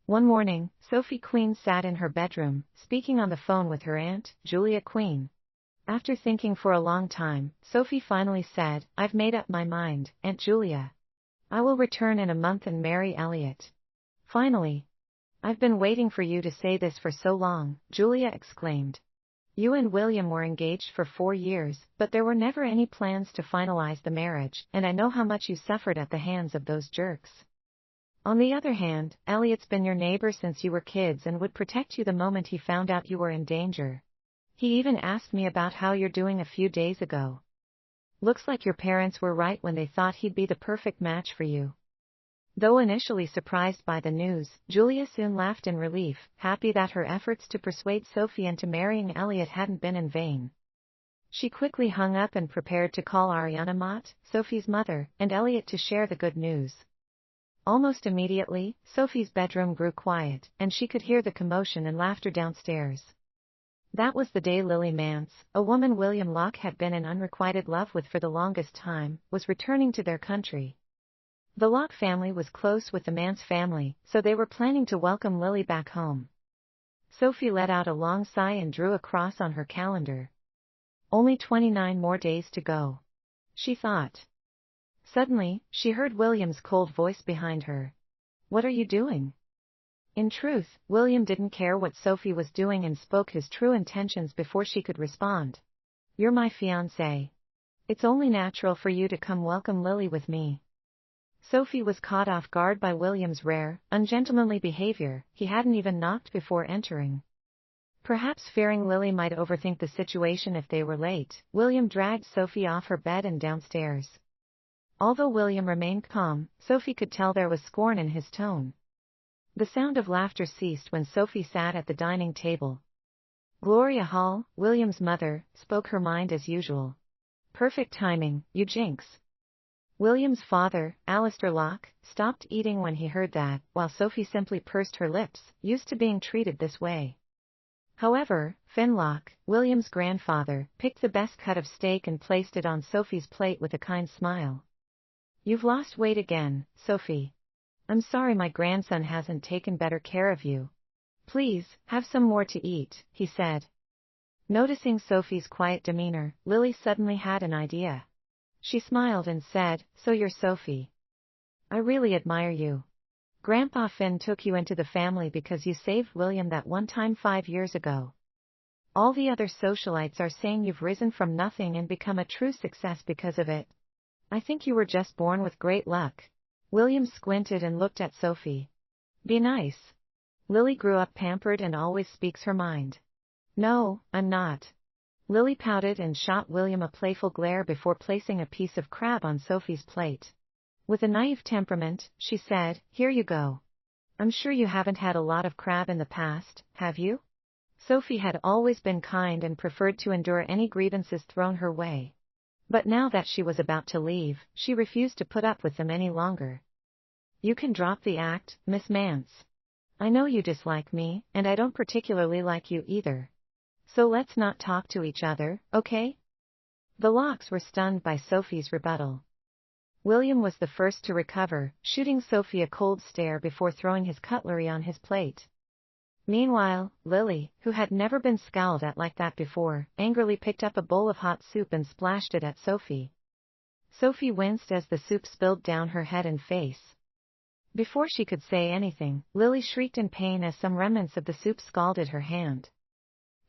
One morning, Sophie Queen sat in her bedroom, speaking on the phone with her aunt, Julia Queen. After thinking for a long time, Sophie finally said, "I've made up my mind, Aunt Julia. I will return in a month and marry Elliot." "Finally. I've been waiting for you to say this for so long," Julia exclaimed. "You and William were engaged for 4 years, but there were never any plans to finalize the marriage, and I know how much you suffered at the hands of those jerks. On the other hand, Elliot's been your neighbor since you were kids and would protect you the moment he found out you were in danger. He even asked me about how you're doing a few days ago. Looks like your parents were right when they thought he'd be the perfect match for you." Though initially surprised by the news, Julia soon laughed in relief, happy that her efforts to persuade Sophie into marrying Elliot hadn't been in vain. She quickly hung up and prepared to call Ariana Mott, Sophie's mother, and Elliot to share the good news. Almost immediately, Sophie's bedroom grew quiet, and she could hear the commotion and laughter downstairs. That was the day Lily Manse, a woman William Locke had been in unrequited love with for the longest time, was returning to their country. The Locke family was close with the Manse family, so they were planning to welcome Lily back home. Sophie let out a long sigh and drew a cross on her calendar. Only 29 more days to go, she thought. Suddenly, she heard William's cold voice behind her. "What are you doing?" In truth, William didn't care what Sophie was doing and spoke his true intentions before she could respond. "You're my fiancé. It's only natural for you to come welcome Lily with me." Sophie was caught off guard by William's rare, ungentlemanly behavior. He hadn't even knocked before entering. Perhaps fearing Lily might overthink the situation if they were late, William dragged Sophie off her bed and downstairs. Although William remained calm, Sophie could tell there was scorn in his tone. The sound of laughter ceased when Sophie sat at the dining table. Gloria Hall, William's mother, spoke her mind as usual. "Perfect timing, you jinx." William's father, Alistair Locke, stopped eating when he heard that, while Sophie simply pursed her lips, used to being treated this way. However, Finn Locke, William's grandfather, picked the best cut of steak and placed it on Sophie's plate with a kind smile. "You've lost weight again, Sophie. I'm sorry my grandson hasn't taken better care of you. Please, have some more to eat," he said. Noticing Sophie's quiet demeanor, Lily suddenly had an idea. She smiled and said, "So you're Sophie. I really admire you. Grandpa Finn took you into the family because you saved William that one time 5 years ago. All the other socialites are saying you've risen from nothing and become a true success because of it. I think you were just born with great luck." William squinted and looked at Sophie. "Be nice. Lily grew up pampered and always speaks her mind." "No, I'm not." Lily pouted and shot William a playful glare before placing a piece of crab on Sophie's plate. With a naive temperament, she said, "Here you go. I'm sure you haven't had a lot of crab in the past, have you?" Sophie had always been kind and preferred to endure any grievances thrown her way. But now that she was about to leave, she refused to put up with them any longer. "You can drop the act, Miss Manse. I know you dislike me, and I don't particularly like you either. So let's not talk to each other, okay?" The Lockes were stunned by Sophie's rebuttal. William was the first to recover, shooting Sophie a cold stare before throwing his cutlery on his plate. Meanwhile, Lily, who had never been scowled at like that before, angrily picked up a bowl of hot soup and splashed it at Sophie. Sophie winced as the soup spilled down her head and face. Before she could say anything, Lily shrieked in pain as some remnants of the soup scalded her hand.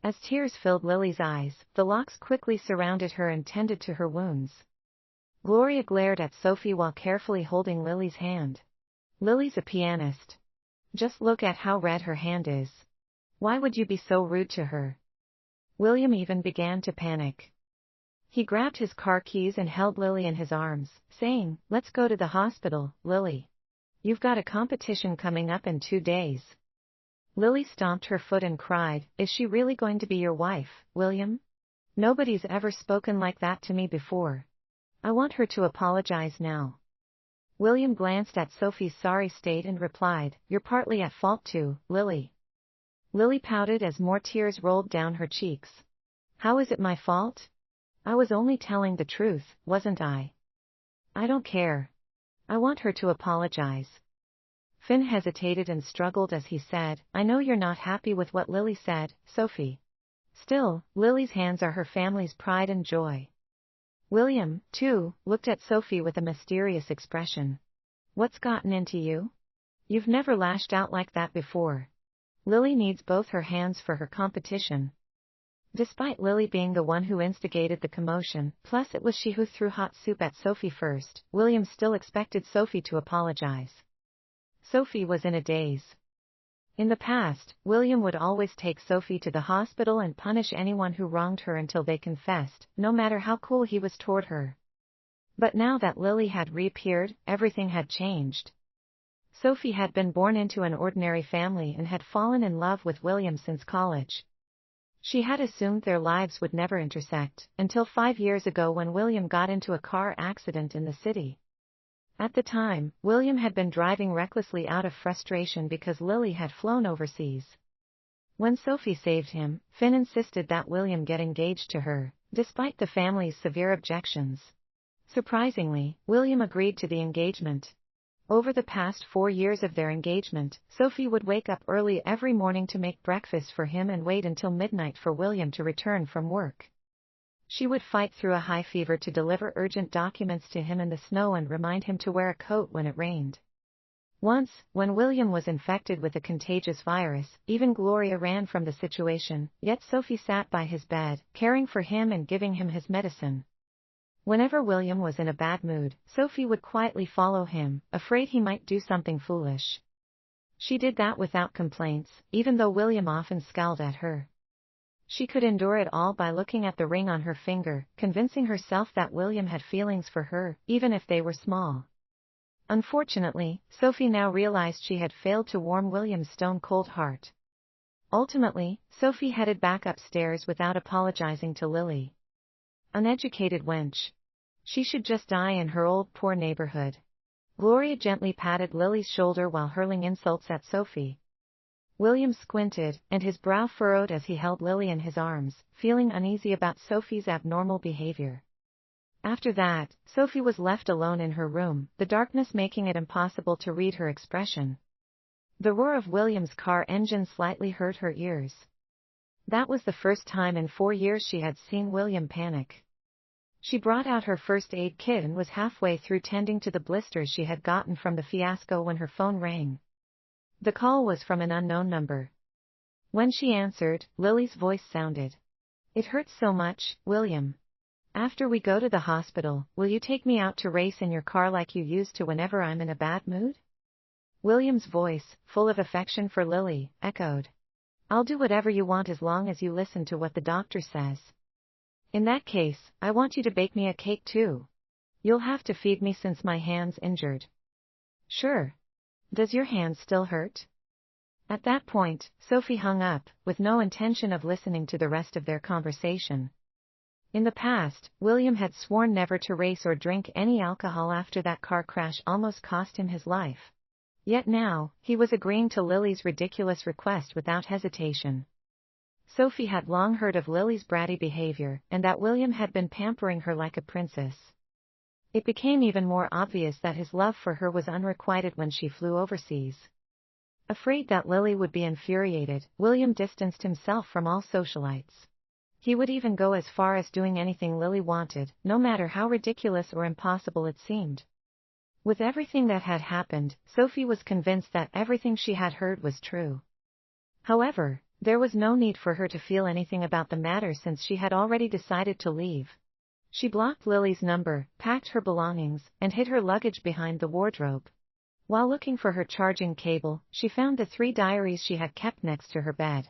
As tears filled Lily's eyes, the Lockes quickly surrounded her and tended to her wounds. Gloria glared at Sophie while carefully holding Lily's hand. "Lily's a pianist. Just look at how red her hand is. Why would you be so rude to her?" William even began to panic. He grabbed his car keys and held Lily in his arms, saying, "Let's go to the hospital, Lily. You've got a competition coming up in 2 days." Lily stomped her foot and cried, "Is she really going to be your wife, William? Nobody's ever spoken like that to me before. I want her to apologize now." William glanced at Sophie's sorry state and replied, "You're partly at fault too, Lily." Lily pouted as more tears rolled down her cheeks. "How is it my fault? I was only telling the truth, wasn't I? I don't care. I want her to apologize." Finn hesitated and struggled as he said, I know you're not happy with what Lily said, Sophie. Still, Lily's hands are her family's pride and joy. William, too, looked at Sophie with a mysterious expression. What's gotten into you? You've never lashed out like that before. Lily needs both her hands for her competition. Despite Lily being the one who instigated the commotion, plus it was she who threw hot soup at Sophie first, William still expected Sophie to apologize. Sophie was in a daze. In the past, William would always take Sophie to the hospital and punish anyone who wronged her until they confessed, no matter how cool he was toward her. But now that Lily had reappeared, everything had changed. Sophie had been born into an ordinary family and had fallen in love with William since college. She had assumed their lives would never intersect, until 5 years ago when William got into a car accident in the city. At the time, William had been driving recklessly out of frustration because Lily had flown overseas. When Sophie saved him, Finn insisted that William get engaged to her, despite the family's severe objections. Surprisingly, William agreed to the engagement. Over the past 4 years of their engagement, Sophie would wake up early every morning to make breakfast for him and wait until midnight for William to return from work. She would fight through a high fever to deliver urgent documents to him in the snow and remind him to wear a coat when it rained. Once, when William was infected with a contagious virus, even Gloria ran from the situation, yet Sophie sat by his bed, caring for him and giving him his medicine. Whenever William was in a bad mood, Sophie would quietly follow him, afraid he might do something foolish. She did that without complaints, even though William often scowled at her. She could endure it all by looking at the ring on her finger, convincing herself that William had feelings for her, even if they were small. Unfortunately, Sophie now realized she had failed to warm William's stone-cold heart. Ultimately, Sophie headed back upstairs without apologizing to Lily. Uneducated wench. She should just die in her old poor neighborhood. Gloria gently patted Lily's shoulder while hurling insults at Sophie. William squinted, and his brow furrowed as he held Lily in his arms, feeling uneasy about Sophie's abnormal behavior. After that, Sophie was left alone in her room, the darkness making it impossible to read her expression. The roar of William's car engine slightly hurt her ears. That was the first time in 4 years she had seen William panic. She brought out her first aid kit and was halfway through tending to the blisters she had gotten from the fiasco when her phone rang. The call was from an unknown number. When she answered, Lily's voice sounded. It hurts so much, William. After we go to the hospital, will you take me out to race in your car like you used to whenever I'm in a bad mood? William's voice, full of affection for Lily, echoed. I'll do whatever you want as long as you listen to what the doctor says. In that case, I want you to bake me a cake too. You'll have to feed me since my hand's injured. Sure. Does your hand still hurt? At that point, Sophie hung up, with no intention of listening to the rest of their conversation. In the past, William had sworn never to race or drink any alcohol after that car crash almost cost him his life. Yet now, he was agreeing to Lily's ridiculous request without hesitation. Sophie had long heard of Lily's bratty behavior, and that William had been pampering her like a princess. It became even more obvious that his love for her was unrequited when she flew overseas. Afraid that Lily would be infuriated, William distanced himself from all socialites. He would even go as far as doing anything Lily wanted, no matter how ridiculous or impossible it seemed. With everything that had happened, Sophie was convinced that everything she had heard was true. However, there was no need for her to feel anything about the matter since she had already decided to leave. She blocked Lily's number, packed her belongings, and hid her luggage behind the wardrobe. While looking for her charging cable, she found the 3 diaries she had kept next to her bed.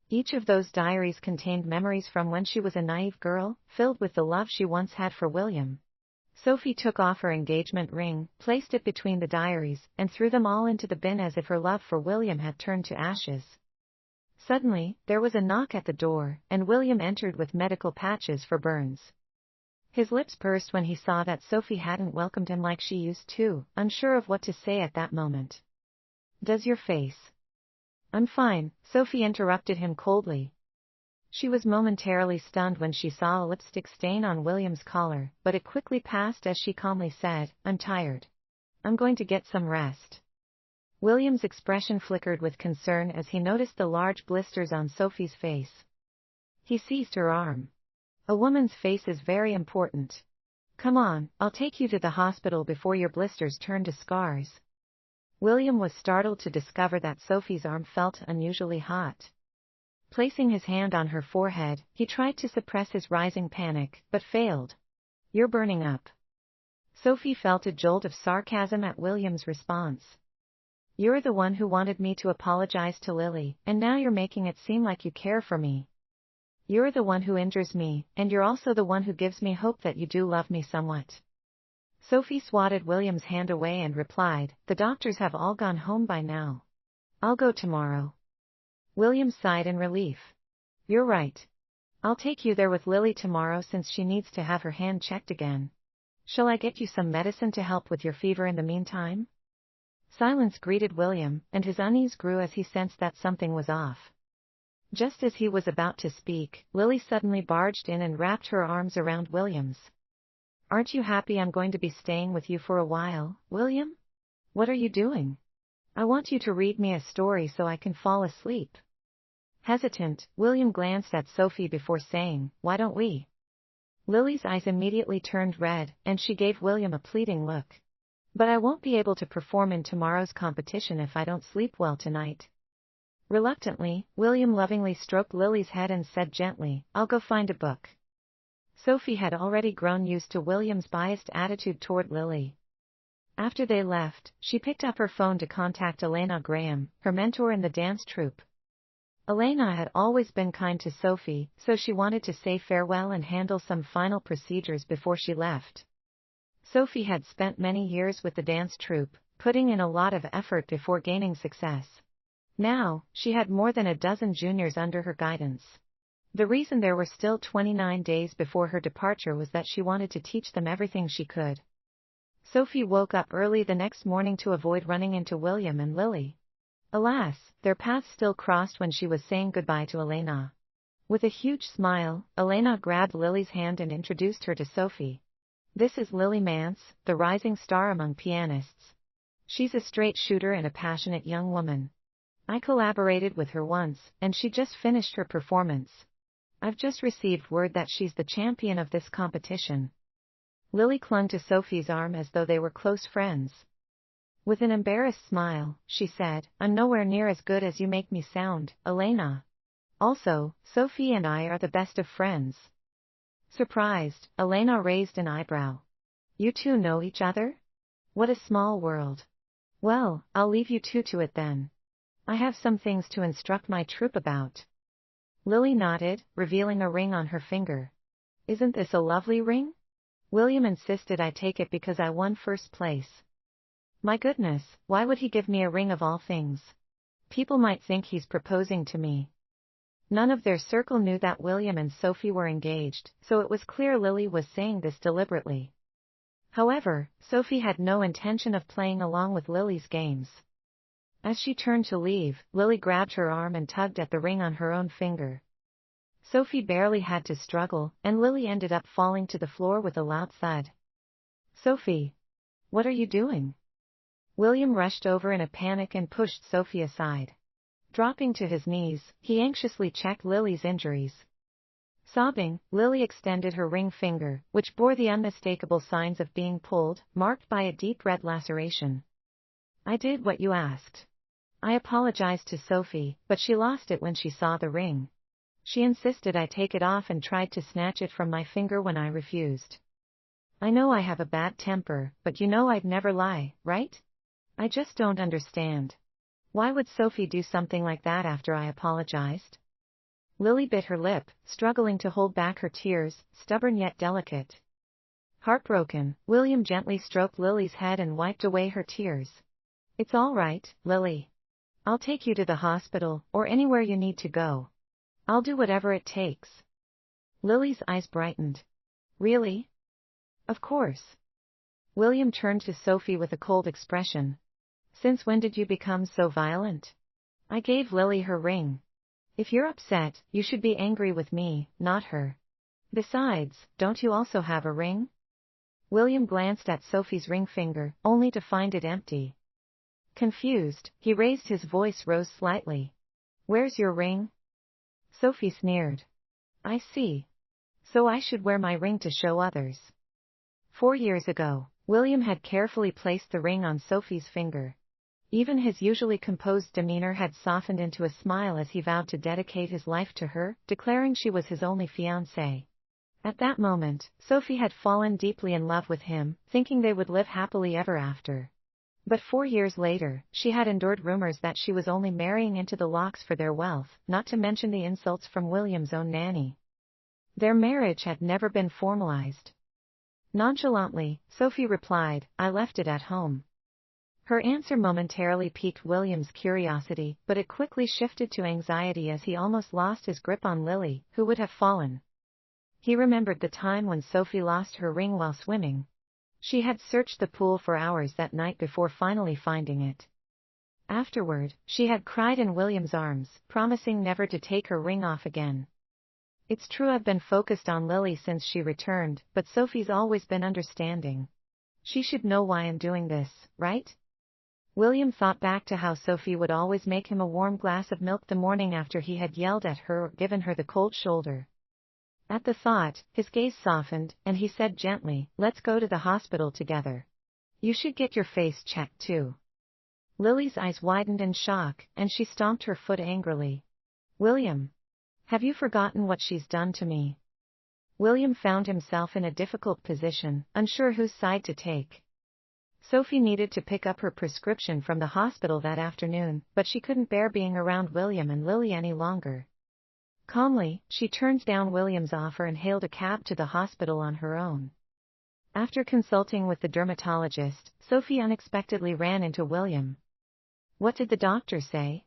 Each of those diaries contained memories from when she was a naive girl, filled with the love she once had for William. Sophie took off her engagement ring, placed it between the diaries, and threw them all into the bin as if her love for William had turned to ashes. Suddenly, there was a knock at the door, and William entered with medical patches for burns. His lips pursed when he saw that Sophie hadn't welcomed him like she used to, unsure of what to say at that moment. Does your face? I'm fine, Sophie interrupted him coldly. She was momentarily stunned when she saw a lipstick stain on William's collar, but it quickly passed as she calmly said, I'm tired. I'm going to get some rest. William's expression flickered with concern as he noticed the large blisters on Sophie's face. He seized her arm. A woman's face is very important. Come on, I'll take you to the hospital before your blisters turn to scars. William was startled to discover that Sophie's arm felt unusually hot. Placing his hand on her forehead, he tried to suppress his rising panic, but failed. You're burning up. Sophie felt a jolt of sarcasm at William's response. You're the one who wanted me to apologize to Lily, and now you're making it seem like you care for me. You're the one who injures me, and you're also the one who gives me hope that you do love me somewhat. Sophie swatted William's hand away and replied, the doctors have all gone home by now. I'll go tomorrow. William sighed in relief. You're right. I'll take you there with Lily tomorrow since she needs to have her hand checked again. Shall I get you some medicine to help with your fever in the meantime? Silence greeted William, and his unease grew as he sensed that something was off. Just as he was about to speak, Lily suddenly barged in and wrapped her arms around William's. Aren't you happy I'm going to be staying with you for a while, William? What are you doing? I want you to read me a story so I can fall asleep. Hesitant, William glanced at Sophie before saying, why don't we? Lily's eyes immediately turned red, and she gave William a pleading look. But I won't be able to perform in tomorrow's competition if I don't sleep well tonight. Reluctantly, William lovingly stroked Lily's head and said gently, I'll go find a book. Sophie had already grown used to William's biased attitude toward Lily. After they left, she picked up her phone to contact Elena Graham, her mentor in the dance troupe. Elena had always been kind to Sophie, so she wanted to say farewell and handle some final procedures before she left. Sophie had spent many years with the dance troupe, putting in a lot of effort before gaining success. Now, she had more than a dozen juniors under her guidance. The reason there were still 29 days before her departure was that she wanted to teach them everything she could. Sophie woke up early the next morning to avoid running into William and Lily. Alas, their paths still crossed when she was saying goodbye to Elena. With a huge smile, Elena grabbed Lily's hand and introduced her to Sophie. This is Lily Manse, the rising star among pianists. She's a straight shooter and a passionate young woman. I collaborated with her once, and she just finished her performance. I've just received word that she's the champion of this competition. Lily clung to Sophie's arm as though they were close friends. With an embarrassed smile, she said, I'm nowhere near as good as you make me sound, Elena. Also, Sophie and I are the best of friends. Surprised, Elena raised an eyebrow. You two know each other? What a small world. Well, I'll leave you two to it then. I have some things to instruct my troupe about. Lily nodded, revealing a ring on her finger. Isn't this a lovely ring? William insisted I take it because I won first place. My goodness, why would he give me a ring of all things? People might think he's proposing to me. None of their circle knew that William and Sophie were engaged, so it was clear Lily was saying this deliberately. However, Sophie had no intention of playing along with Lily's games. As she turned to leave, Lily grabbed her arm and tugged at the ring on her own finger. Sophie barely had to struggle, and Lily ended up falling to the floor with a loud thud. Sophie! What are you doing? William rushed over in a panic and pushed Sophie aside. Dropping to his knees, he anxiously checked Lily's injuries. Sobbing, Lily extended her ring finger, which bore the unmistakable signs of being pulled, marked by a deep red laceration. I did what you asked. I apologized to Sophie, but she lost it when she saw the ring. She insisted I take it off and tried to snatch it from my finger when I refused. I know I have a bad temper, but you know I'd never lie, right? I just don't understand. Why would Sophie do something like that after I apologized? Lily bit her lip, struggling to hold back her tears, stubborn yet delicate. Heartbroken, William gently stroked Lily's head and wiped away her tears. It's all right, Lily. I'll take you to the hospital, or anywhere you need to go. I'll do whatever it takes. Lily's eyes brightened. Really? Of course. William turned to Sophie with a cold expression. Since when did you become so violent? I gave Lily her ring. If you're upset, you should be angry with me, not her. Besides, don't you also have a ring? William glanced at Sophie's ring finger, only to find it empty. Confused, he raised his voice rose slightly. Where's your ring? Sophie sneered. I see. So I should wear my ring to show others. 4 years ago, William had carefully placed the ring on Sophie's finger. Even his usually composed demeanor had softened into a smile as he vowed to dedicate his life to her, declaring she was his only fiancée. At that moment, Sophie had fallen deeply in love with him, thinking they would live happily ever after. But 4 years later, she had endured rumors that she was only marrying into the Lockes for their wealth, not to mention the insults from William's own nanny. Their marriage had never been formalized. Nonchalantly, Sophie replied, I left it at home. Her answer momentarily piqued William's curiosity, but it quickly shifted to anxiety as he almost lost his grip on Lily, who would have fallen. He remembered the time when Sophie lost her ring while swimming. She had searched the pool for hours that night before finally finding it. Afterward, she had cried in William's arms, promising never to take her ring off again. It's true I've been focused on Lily since she returned, but Sophie's always been understanding. She should know why I'm doing this, right? William thought back to how Sophie would always make him a warm glass of milk the morning after he had yelled at her or given her the cold shoulder. At the thought, his gaze softened, and he said gently, let's go to the hospital together. You should get your face checked too. Lily's eyes widened in shock, and she stomped her foot angrily. William! Have you forgotten what she's done to me? William found himself in a difficult position, unsure whose side to take. Sophie needed to pick up her prescription from the hospital that afternoon, but she couldn't bear being around William and Lily any longer. Calmly, she turned down William's offer and hailed a cab to the hospital on her own. After consulting with the dermatologist, Sophie unexpectedly ran into William. What did the doctor say?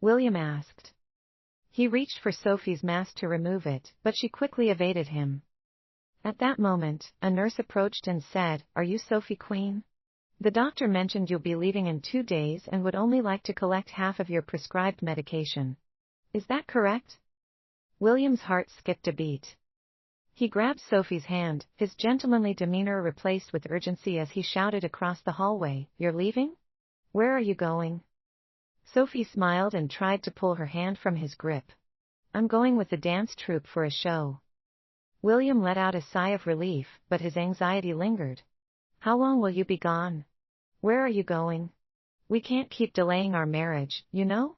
William asked. He reached for Sophie's mask to remove it, but she quickly evaded him. At that moment, a nurse approached and said, Are you Sophie Queen? The doctor mentioned you'll be leaving in 2 days and would only like to collect half of your prescribed medication. Is that correct? William's heart skipped a beat. He grabbed Sophie's hand, his gentlemanly demeanor replaced with urgency as he shouted across the hallway, You're leaving? Where are you going? Sophie smiled and tried to pull her hand from his grip. I'm going with the dance troupe for a show. William let out a sigh of relief, but his anxiety lingered. How long will you be gone? Where are you going? We can't keep delaying our marriage, you know?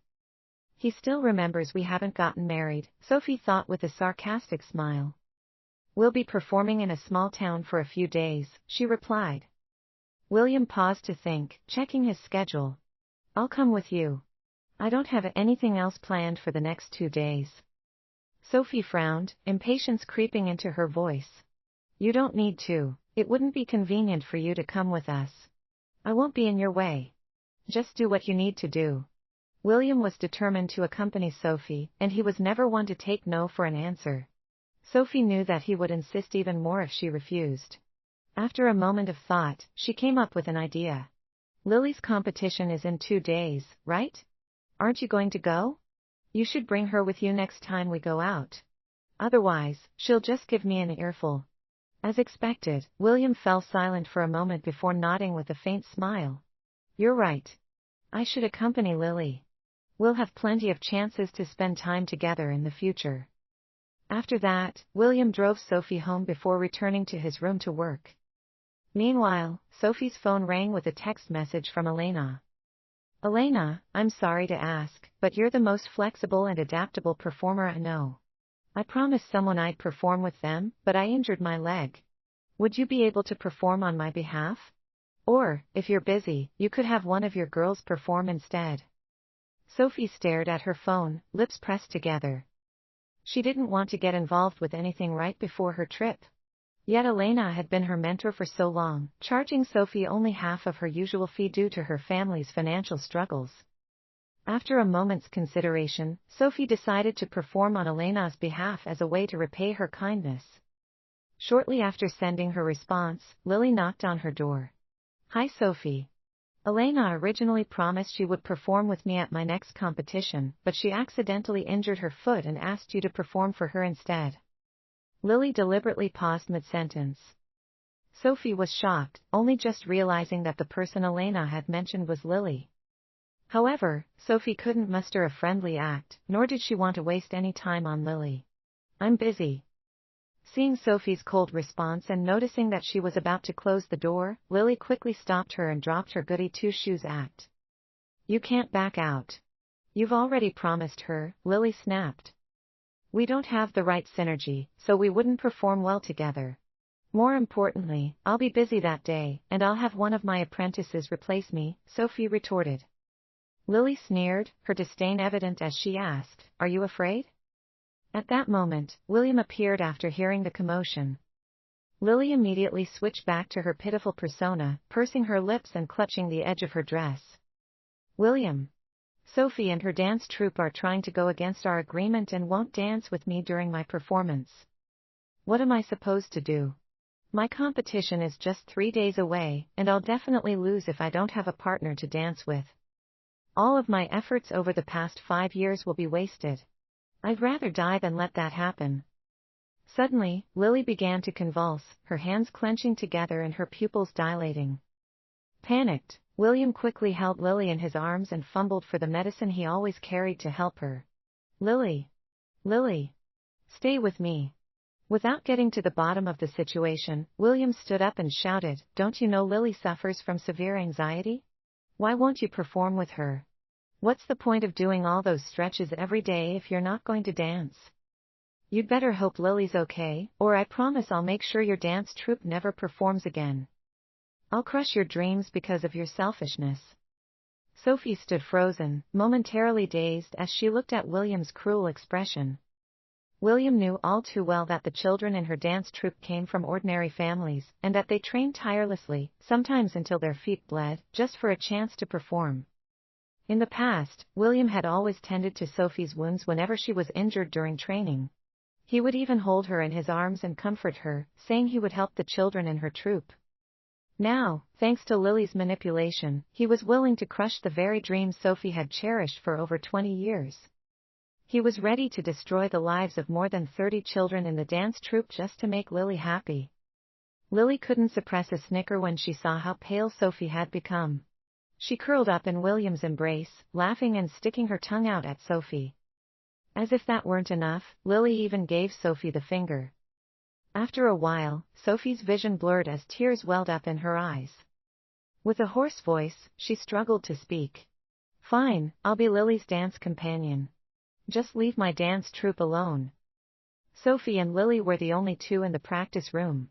He still remembers we haven't gotten married, Sophie thought with a sarcastic smile. We'll be performing in a small town for a few days, she replied. William paused to think, checking his schedule. I'll come with you. I don't have anything else planned for the next 2 days. Sophie frowned, impatience creeping into her voice. You don't need to. It wouldn't be convenient for you to come with us. I won't be in your way. Just do what you need to do. William was determined to accompany Sophie, and he was never one to take no for an answer. Sophie knew that he would insist even more if she refused. After a moment of thought, she came up with an idea. Lily's competition is in 2 days, right? Aren't you going to go? You should bring her with you next time we go out. Otherwise, she'll just give me an earful. As expected, William fell silent for a moment before nodding with a faint smile. You're right. I should accompany Lily. We'll have plenty of chances to spend time together in the future. After that, William drove Sophie home before returning to his room to work. Meanwhile, Sophie's phone rang with a text message from Elena. Elena, I'm sorry to ask, but you're the most flexible and adaptable performer I know. I promised someone I'd perform with them, but I injured my leg. Would you be able to perform on my behalf? Or, if you're busy, you could have one of your girls perform instead. Sophie stared at her phone, lips pressed together. She didn't want to get involved with anything right before her trip. Yet Elena had been her mentor for so long, charging Sophie only half of her usual fee due to her family's financial struggles. After a moment's consideration, Sophie decided to perform on Elena's behalf as a way to repay her kindness. Shortly after sending her response, Lily knocked on her door. Hi Sophie. Elena originally promised she would perform with me at my next competition, but she accidentally injured her foot and asked you to perform for her instead. Lily deliberately paused mid-sentence. Sophie was shocked, only just realizing that the person Elena had mentioned was Lily. However, Sophie couldn't muster a friendly act, nor did she want to waste any time on Lily. "I'm busy." Seeing Sophie's cold response and noticing that she was about to close the door, Lily quickly stopped her and dropped her goody two-shoes act. "You can't back out. You've already promised her," Lily snapped. "We don't have the right synergy, so we wouldn't perform well together. More importantly, I'll be busy that day, and I'll have one of my apprentices replace me," Sophie retorted. Lily sneered, her disdain evident as she asked, "Are you afraid?" At that moment, William appeared after hearing the commotion. Lily immediately switched back to her pitiful persona, pursing her lips and clutching the edge of her dress. "William, Sophie and her dance troupe are trying to go against our agreement and won't dance with me during my performance. What am I supposed to do? My competition is just 3 days away, and I'll definitely lose if I don't have a partner to dance with. All of my efforts over the past 5 years will be wasted. I'd rather die than let that happen." Suddenly, Lily began to convulse, her hands clenching together and her pupils dilating. Panicked, William quickly held Lily in his arms and fumbled for the medicine he always carried to help her. "Lily! Lily! Stay with me." Without getting to the bottom of the situation, William stood up and shouted, "Don't you know Lily suffers from severe anxiety? Why won't you perform with her? What's the point of doing all those stretches every day if you're not going to dance? You'd better hope Lily's okay, or I promise I'll make sure your dance troupe never performs again. I'll crush your dreams because of your selfishness." Sophie stood frozen, momentarily dazed as she looked at William's cruel expression. William knew all too well that the children in her dance troupe came from ordinary families, and that they trained tirelessly, sometimes until their feet bled, just for a chance to perform. In the past, William had always tended to Sophie's wounds whenever she was injured during training. He would even hold her in his arms and comfort her, saying he would help the children in her troupe. Now, thanks to Lily's manipulation, he was willing to crush the very dreams Sophie had cherished for over 20 years. He was ready to destroy the lives of more than 30 children in the dance troupe just to make Lily happy. Lily couldn't suppress a snicker when she saw how pale Sophie had become. She curled up in William's embrace, laughing and sticking her tongue out at Sophie. As if that weren't enough, Lily even gave Sophie the finger. After a while, Sophie's vision blurred as tears welled up in her eyes. With a hoarse voice, she struggled to speak. "Fine, I'll be Lily's dance companion. Just leave my dance troupe alone." Sophie and Lily were the only two in the practice room.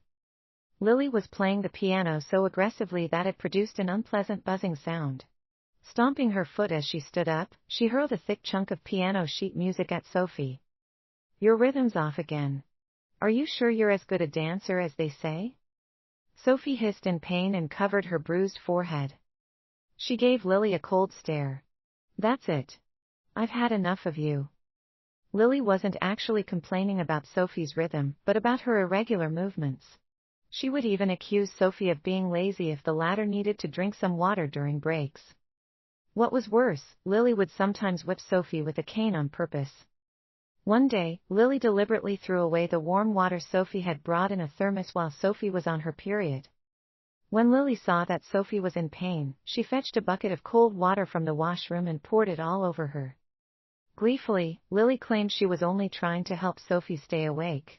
Lily was playing the piano so aggressively that it produced an unpleasant buzzing sound. Stomping her foot as she stood up, she hurled a thick chunk of piano sheet music at Sophie. "Your rhythm's off again. Are you sure you're as good a dancer as they say?" Sophie hissed in pain and covered her bruised forehead. She gave Lily a cold stare. "That's it. I've had enough of you." Lily wasn't actually complaining about Sophie's rhythm, but about her irregular movements. She would even accuse Sophie of being lazy if the latter needed to drink some water during breaks. What was worse, Lily would sometimes whip Sophie with a cane on purpose. One day, Lily deliberately threw away the warm water Sophie had brought in a thermos while Sophie was on her period. When Lily saw that Sophie was in pain, she fetched a bucket of cold water from the washroom and poured it all over her. Gleefully, Lily claimed she was only trying to help Sophie stay awake.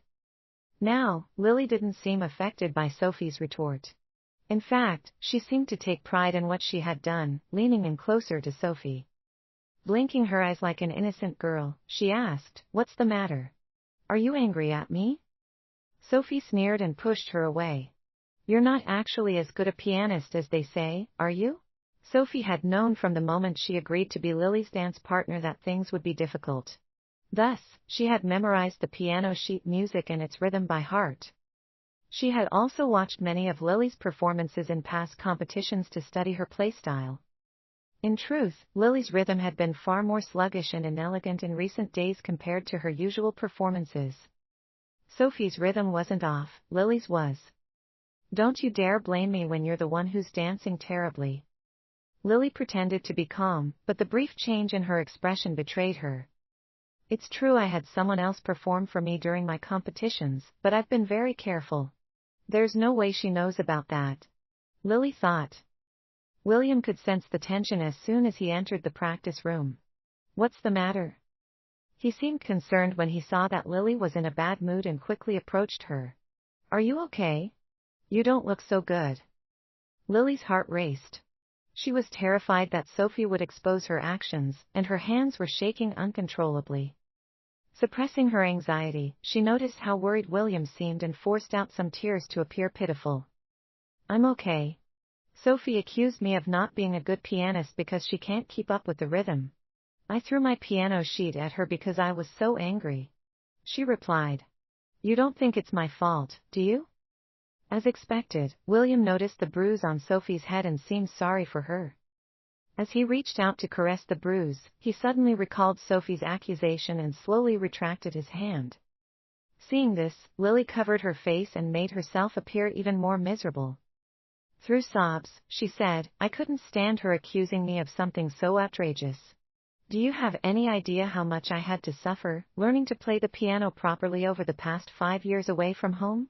Now, Lily didn't seem affected by Sophie's retort. In fact, she seemed to take pride in what she had done, leaning in closer to Sophie. Blinking her eyes like an innocent girl, she asked, "What's the matter? Are you angry at me?" Sophie sneered and pushed her away. "You're not actually as good a pianist as they say, are you?" Sophie had known from the moment she agreed to be Lily's dance partner that things would be difficult. Thus, she had memorized the piano sheet music and its rhythm by heart. She had also watched many of Lily's performances in past competitions to study her playstyle. In truth, Lily's rhythm had been far more sluggish and inelegant in recent days compared to her usual performances. Sophie's rhythm wasn't off, Lily's was. "Don't you dare blame me when you're the one who's dancing terribly." Lily pretended to be calm, but the brief change in her expression betrayed her. "It's true I had someone else perform for me during my competitions, but I've been very careful. There's no way she knows about that," Lily thought. William could sense the tension as soon as he entered the practice room. What's the matter? He seemed concerned when he saw that Lily was in a bad mood and quickly approached her. Are you okay? You don't look so good. Lily's heart raced. She was terrified that Sophie would expose her actions, and her hands were shaking uncontrollably. Suppressing her anxiety, she noticed how worried William seemed and forced out some tears to appear pitiful. I'm okay. Sophie accused me of not being a good pianist because she can't keep up with the rhythm. I threw my piano sheet at her because I was so angry. She replied. You don't think it's my fault, do you? As expected, William noticed the bruise on Sophie's head and seemed sorry for her. As he reached out to caress the bruise, he suddenly recalled Sophie's accusation and slowly retracted his hand. Seeing this, Lily covered her face and made herself appear even more miserable. Through sobs, she said, I couldn't stand her accusing me of something so outrageous. Do you have any idea how much I had to suffer, learning to play the piano properly over the past 5 years away from home?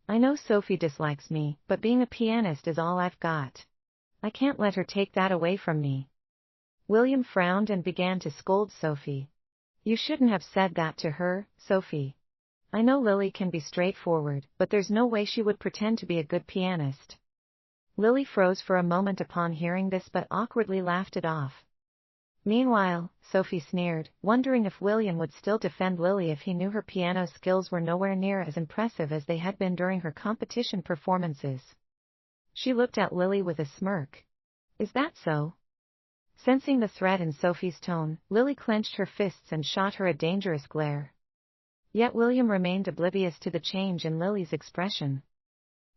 I know Sophie dislikes me, but being a pianist is all I've got. I can't let her take that away from me. William frowned and began to scold Sophie. You shouldn't have said that to her, Sophie. I know Lily can be straightforward, but there's no way she would pretend to be a good pianist. Lily froze for a moment upon hearing this but awkwardly laughed it off. Meanwhile, Sophie sneered, wondering if William would still defend Lily if he knew her piano skills were nowhere near as impressive as they had been during her competition performances. She looked at Lily with a smirk. Is that so? Sensing the threat in Sophie's tone, Lily clenched her fists and shot her a dangerous glare. Yet William remained oblivious to the change in Lily's expression.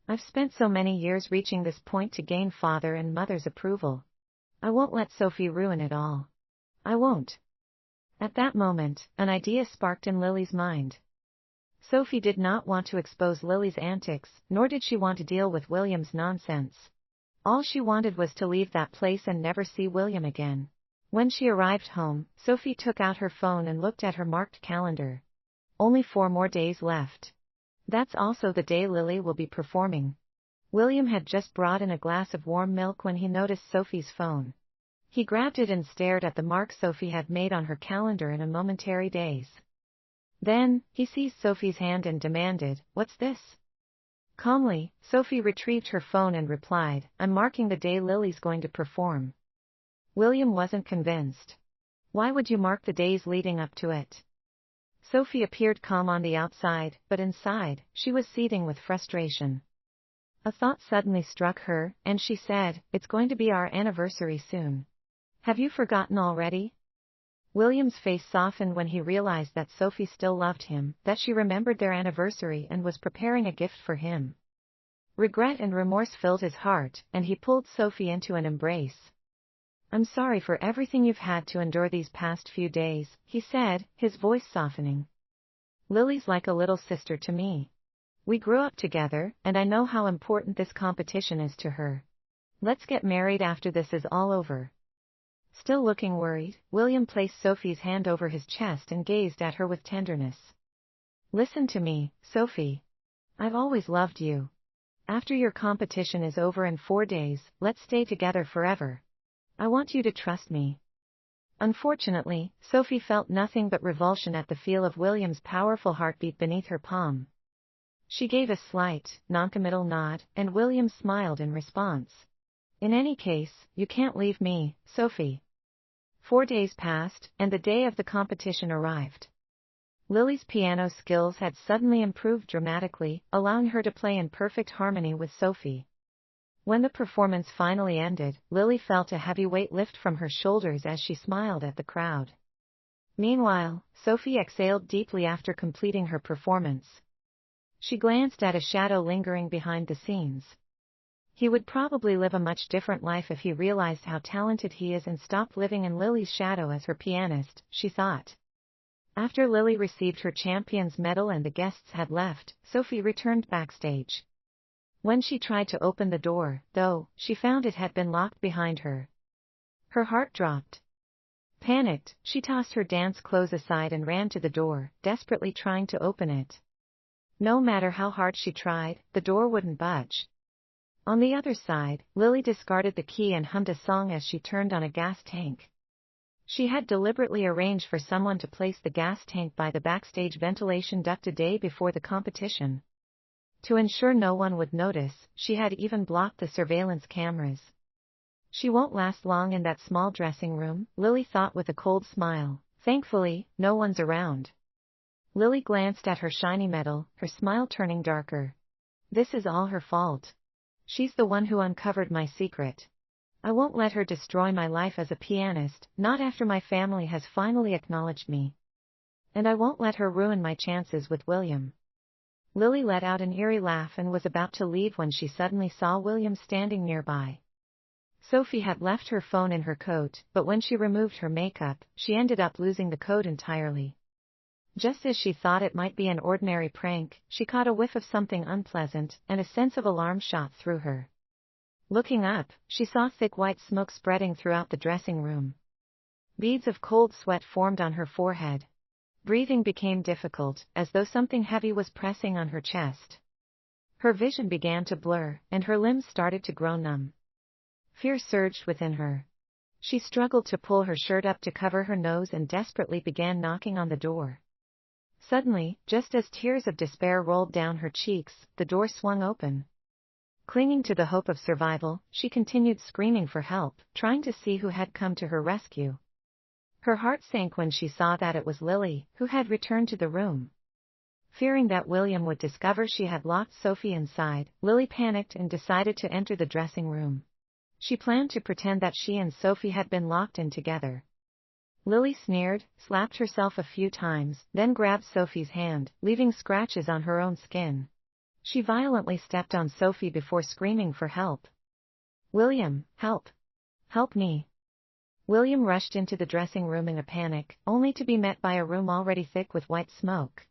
I've spent so many years reaching this point to gain father and mother's approval. I won't let Sophie ruin it all. I won't. At that moment, an idea sparked in Lily's mind. Sophie did not want to expose Lily's antics, nor did she want to deal with William's nonsense. All she wanted was to leave that place and never see William again. When she arrived home, Sophie took out her phone and looked at her marked calendar. Only 4 more days left. That's also the day Lily will be performing. William had just brought in a glass of warm milk when he noticed Sophie's phone. He grabbed it and stared at the mark Sophie had made on her calendar in a momentary daze. Then, he seized Sophie's hand and demanded, What's this? Calmly, Sophie retrieved her phone and replied, I'm marking the day Lily's going to perform. William wasn't convinced. Why would you mark the days leading up to it? Sophie appeared calm on the outside, but inside, she was seething with frustration. A thought suddenly struck her, and she said, It's going to be our anniversary soon. Have you forgotten already? William's face softened when he realized that Sophie still loved him, that she remembered their anniversary and was preparing a gift for him. Regret and remorse filled his heart, and he pulled Sophie into an embrace. I'm sorry for everything you've had to endure these past few days, he said, his voice softening. Lily's like a little sister to me. We grew up together, and I know how important this competition is to her. Let's get married after this is all over. Still looking worried, William placed Sophie's hand over his chest and gazed at her with tenderness. Listen to me, Sophie. I've always loved you. After your competition is over in 4 days, let's stay together forever. I want you to trust me. Unfortunately, Sophie felt nothing but revulsion at the feel of William's powerful heartbeat beneath her palm. She gave a slight, noncommittal nod, and William smiled in response. In any case, you can't leave me, Sophie. 4 days passed, and the day of the competition arrived. Lily's piano skills had suddenly improved dramatically, allowing her to play in perfect harmony with Sophie. When the performance finally ended, Lily felt a heavy weight lift from her shoulders as she smiled at the crowd. Meanwhile, Sophie exhaled deeply after completing her performance. She glanced at a shadow lingering behind the scenes. He would probably live a much different life if he realized how talented he is and stopped living in Lily's shadow as her pianist, she thought. After Lily received her champion's medal and the guests had left, Sophie returned backstage. When she tried to open the door, though, she found it had been locked behind her. Her heart dropped. Panicked, she tossed her dance clothes aside and ran to the door, desperately trying to open it. No matter how hard she tried, the door wouldn't budge. On the other side, Lily discarded the key and hummed a song as she turned on a gas tank. She had deliberately arranged for someone to place the gas tank by the backstage ventilation duct a day before the competition. To ensure no one would notice, she had even blocked the surveillance cameras. She won't last long in that small dressing room, Lily thought with a cold smile. Thankfully, no one's around. Lily glanced at her shiny medal, her smile turning darker. This is all her fault. She's the one who uncovered my secret. I won't let her destroy my life as a pianist, not after my family has finally acknowledged me. And I won't let her ruin my chances with William. Lily let out an eerie laugh and was about to leave when she suddenly saw William standing nearby. Sophie had left her phone in her coat, but when she removed her makeup, she ended up losing the code entirely. Just as she thought it might be an ordinary prank, she caught a whiff of something unpleasant, and a sense of alarm shot through her. Looking up, she saw thick white smoke spreading throughout the dressing room. Beads of cold sweat formed on her forehead. Breathing became difficult, as though something heavy was pressing on her chest. Her vision began to blur, and her limbs started to grow numb. Fear surged within her. She struggled to pull her shirt up to cover her nose and desperately began knocking on the door. Suddenly, just as tears of despair rolled down her cheeks, the door swung open. Clinging to the hope of survival, she continued screaming for help, trying to see who had come to her rescue. Her heart sank when she saw that it was Lily, who had returned to the room. Fearing that William would discover she had locked Sophie inside, Lily panicked and decided to enter the dressing room. She planned to pretend that she and Sophie had been locked in together. Lily sneered, slapped herself a few times, then grabbed Sophie's hand, leaving scratches on her own skin. She violently stepped on Sophie before screaming for help. "William, help! Help me!" William rushed into the dressing room in a panic, only to be met by a room already thick with white smoke.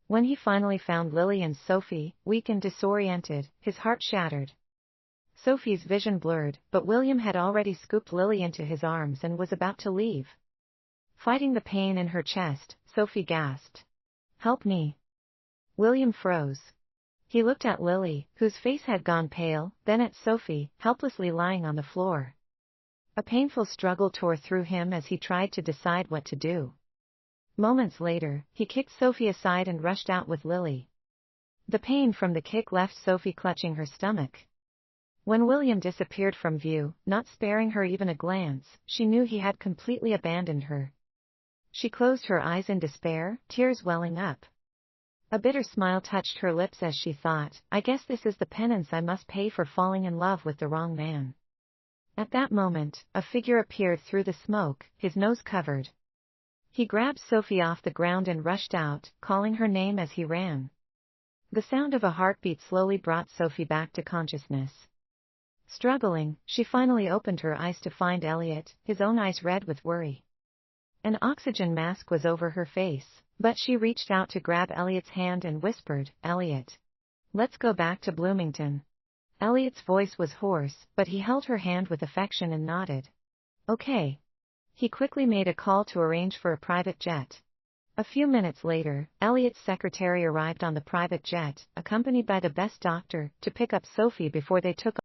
When he finally found Lily and Sophie, weak and disoriented, his heart shattered. Sophie's vision blurred, but William had already scooped Lily into his arms and was about to leave. Fighting the pain in her chest, Sophie gasped. "Help me!" William froze. He looked at Lily, whose face had gone pale, then at Sophie, helplessly lying on the floor. A painful struggle tore through him as he tried to decide what to do. Moments later, he kicked Sophie aside and rushed out with Lily. The pain from the kick left Sophie clutching her stomach. When William disappeared from view, not sparing her even a glance, she knew he had completely abandoned her. She closed her eyes in despair, tears welling up. A bitter smile touched her lips as she thought, I guess this is the penance I must pay for falling in love with the wrong man. At that moment, a figure appeared through the smoke, his nose covered. He grabbed Sophie off the ground and rushed out, calling her name as he ran. The sound of a heartbeat slowly brought Sophie back to consciousness. Struggling, she finally opened her eyes to find Elliot, his own eyes red with worry. An oxygen mask was over her face, but she reached out to grab Elliot's hand and whispered, "Elliot. Let's go back to Bloomington." Elliot's voice was hoarse, but he held her hand with affection and nodded. "Okay." He quickly made a call to arrange for a private jet. A few minutes later, Elliot's secretary arrived on the private jet, accompanied by the best doctor, to pick up Sophie before they took